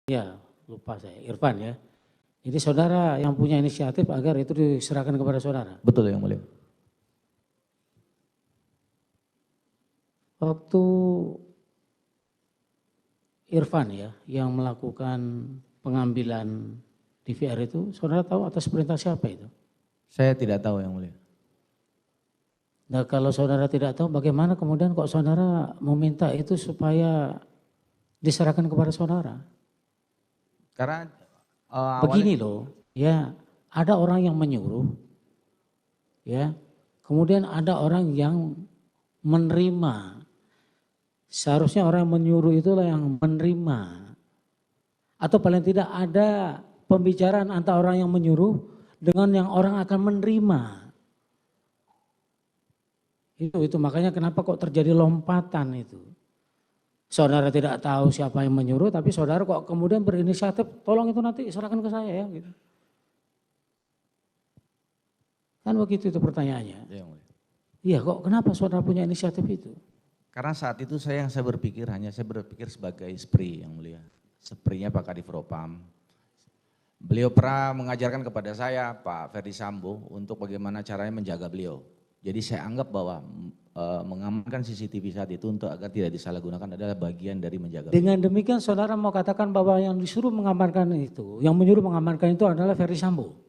Ya, lupa saya, Irfan ya. Jadi saudara yang punya inisiatif agar itu diserahkan kepada saudara. Betul yang mulia. Waktu Irfan ya yang melakukan pengambilan DVR itu, saudara tahu atas perintah siapa itu? Saya tidak tahu yang mulia. Nah kalau saudara tidak tahu bagaimana kemudian kok saudara meminta itu supaya diserahkan kepada saudara? Karena Begini loh, ya ada orang yang menyuruh, ya kemudian ada orang yang menerima. Seharusnya orang yang menyuruh itulah yang menerima. Atau paling tidak ada pembicaraan antara orang yang menyuruh dengan yang orang akan menerima. Itu makanya kenapa kok terjadi lompatan itu. Saudara tidak tahu siapa yang menyuruh tapi saudara kok kemudian berinisiatif tolong itu nanti serahkan ke saya ya gitu. Kan begitu itu pertanyaannya. Iya kok kenapa saudara punya inisiatif itu? Karena saat itu saya berpikir sebagai SPRI yang mulia. SPRI-nya Pak Kadif Propam. Beliau pernah mengajarkan kepada saya Pak Ferdi Sambo untuk bagaimana caranya menjaga beliau. Jadi saya anggap bahwa mengamankan CCTV saat itu untuk agar tidak disalahgunakan adalah bagian dari menjaga. Dengan demikian saudara mau katakan bahwa yang disuruh mengamankan itu, yang menyuruh mengamankan itu adalah Ferdi Sambo?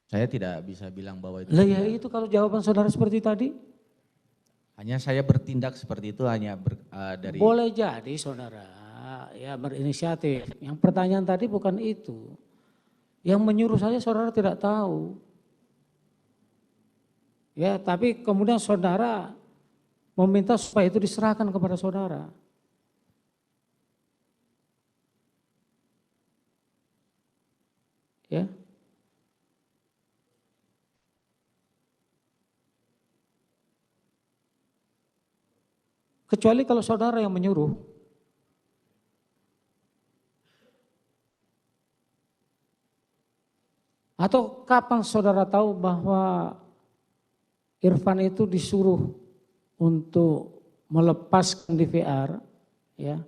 Saya tidak bisa bilang bahwa itu. Lah ya itu kalau jawaban saudara seperti tadi? Hanya saya bertindak seperti itu hanya dari. Boleh jadi saudara ya berinisiatif. Yang pertanyaan tadi bukan itu. Yang menyuruh saya saudara tidak tahu. Ya tapi kemudian saudara meminta supaya itu diserahkan kepada saudara. Ya. Kecuali kalau saudara yang menyuruh. Atau kapan saudara tahu bahwa Irfan itu disuruh untuk melepaskan DVR, ya,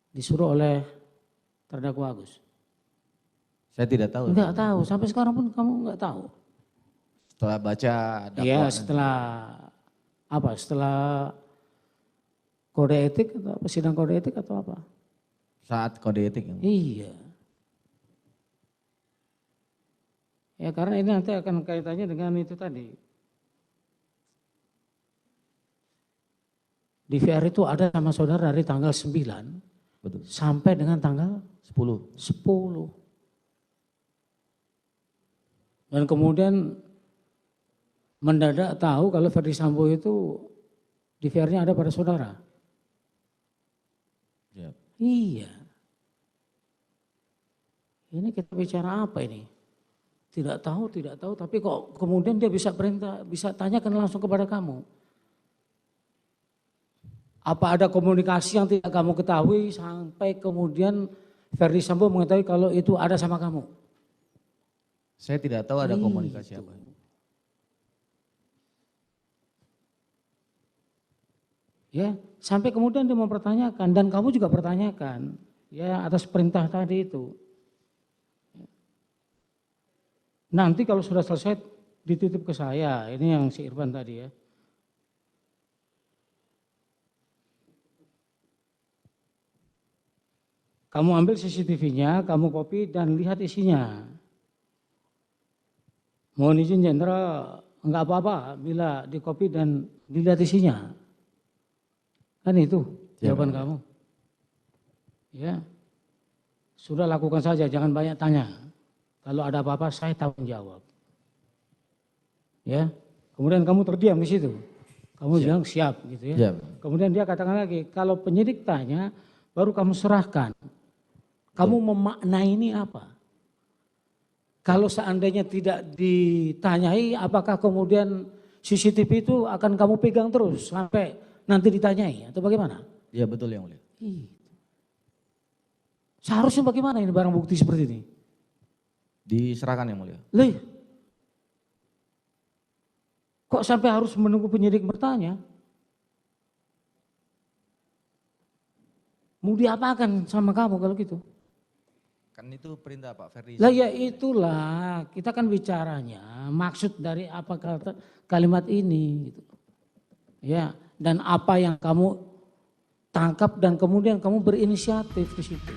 disuruh oleh terdakwa Agus? Saya tidak tahu. Enggak tahu, sampai sekarang pun kamu enggak tahu. Setelah baca dakwaan. Iya, setelah apa? Setelah kode etik atau apa? Sidang kode etik atau apa? Saat kode etik. Iya. Ya karena ini nanti akan kaitannya dengan itu tadi. DVR itu ada sama saudara dari tanggal 9 betul, sampai dengan tanggal 10. Dan kemudian mendadak tahu kalau Ferdi Sambo itu DVR-nya ada pada saudara. Ya. Iya. Ini kita bicara apa ini? Tidak tahu, tapi kok kemudian dia bisa perintah, bisa tanyakan langsung kepada kamu. Apa ada komunikasi yang tidak kamu ketahui sampai kemudian Ferdi Sambo mengetahui kalau itu ada sama kamu? Saya tidak tahu ada komunikasi apa. Ya, sampai kemudian dia mempertanyakan dan kamu juga pertanyakan, ya atas perintah tadi itu. Nanti kalau sudah selesai dititip ke saya, ini yang si Irfan tadi ya. Kamu ambil CCTV-nya, kamu copy dan lihat isinya. Mohon izin jenderal, enggak apa-apa bila di copy dan dilihat isinya. Kan itu jawaban kamu. Ya, sudah lakukan saja, jangan banyak tanya. Kalau ada apa-apa saya tanggung jawab. Ya, kemudian kamu terdiam di situ. Kamu bilang siap gitu ya. Kemudian dia katakan lagi, kalau penyidik tanya baru kamu serahkan. Kamu memaknai ini apa? Kalau seandainya tidak ditanyai, apakah kemudian CCTV itu akan kamu pegang terus sampai nanti ditanyai atau bagaimana? Iya betul yang mulia. Seharusnya bagaimana ini barang bukti seperti ini? Diserahkan yang mulia. Kok sampai harus menunggu penyidik bertanya? Mau diapakan sama kamu kalau gitu? Kan itu perintah Pak Ferdi. Lah ya itulah, kita kan bicaranya maksud dari apa kata kalimat ini gitu. Ya, dan apa yang kamu tangkap dan kemudian kamu berinisiatif di situ.